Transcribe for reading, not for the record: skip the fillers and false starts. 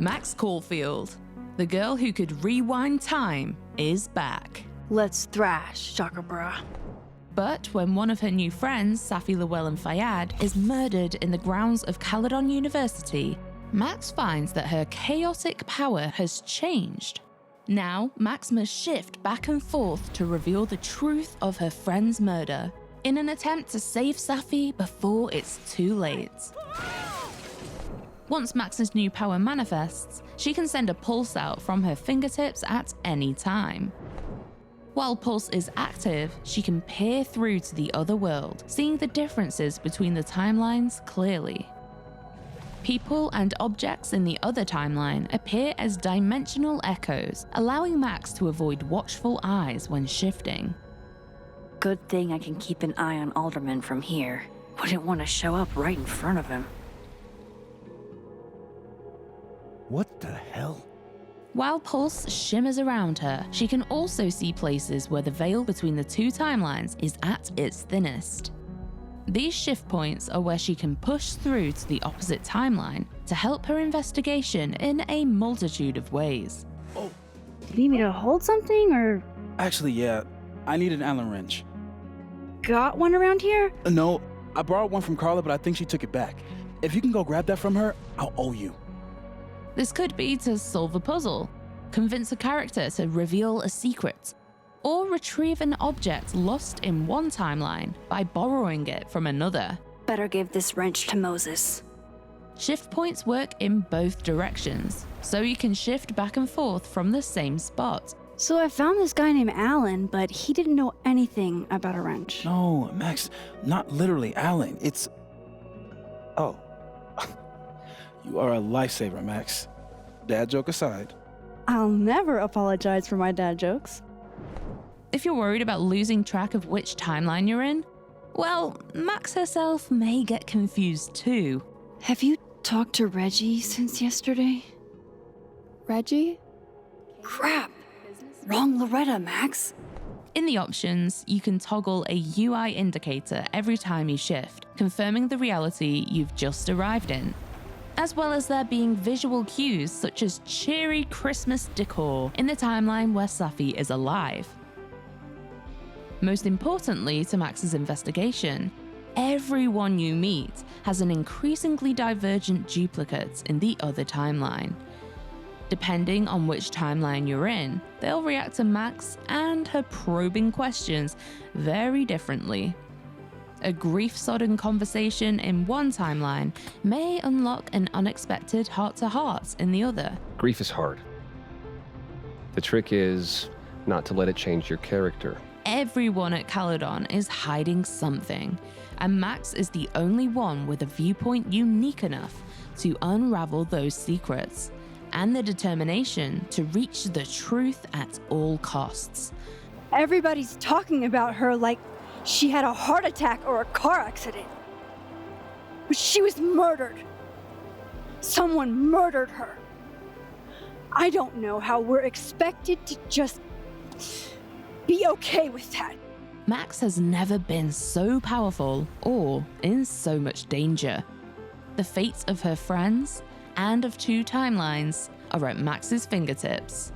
Max Caulfield, the girl who could rewind time, is back. Let's thrash, Chakabra. But when one of her new friends, Safi Llewellyn Fayyad, is murdered in the grounds of Caledon University, Max finds that her chaotic power has changed. Now, Max must shift back and forth to reveal the truth of her friend's murder, in an attempt to save Safi before it's too late. Once Max's new power manifests, she can send a pulse out from her fingertips at any time. While Pulse is active, she can peer through to the other world, seeing the differences between the timelines clearly. People and objects in the other timeline appear as dimensional echoes, allowing Max to avoid watchful eyes when shifting. Good thing I can keep an eye on Alderman from here. Wouldn't want to show up right in front of him. What the hell? While Pulse shimmers around her, she can also see places where the veil between the two timelines is at its thinnest. These shift points are where she can push through to the opposite timeline to help her investigation in a multitude of ways. Oh, Do you need me to hold something, or actually, yeah. I need an Allen wrench. got one around here? No, I borrowed one from Carla, but I think she took it back. If you can go grab that from her, I'll owe you. This could be to solve a puzzle, convince a character to reveal a secret, or retrieve an object lost in one timeline by borrowing it from another. Better give this wrench to Moses. Shift points work in both directions, so you can shift back and forth from the same spot. So I found this guy named Alan, but he didn't know anything about a wrench. No, Max, not literally Allen. It's... Oh. You are a lifesaver, Max. Dad joke aside. I'll never apologize for my dad jokes. If you're worried about losing track of which timeline you're in, well, Max herself may get confused too. Have you talked to Reggie since yesterday? Reggie? Crap! Wrong Loretta, Max. In the options, you can toggle a UI indicator every time you shift, confirming the reality you've just arrived in, as well as there being visual cues such as cheery Christmas decor in the timeline where Safi is alive. Most importantly to Max's investigation, everyone you meet has an increasingly divergent duplicate in the other timeline. Depending on which timeline you're in, they'll react to Max and her probing questions very differently. A grief-sodden conversation in one timeline may unlock an unexpected heart-to-heart in the other. Grief is hard. The trick is not to let it change your character. Everyone at Caledon is hiding something, and Max is the only one with a viewpoint unique enough to unravel those secrets, and the determination to reach the truth at all costs. Everybody's talking about her like she had a heart attack or a car accident. But she was murdered. Someone murdered her. I don't know how we're expected to just be okay with that. Max has never been so powerful or in so much danger. The fates of her friends and of two timelines are at Max's fingertips.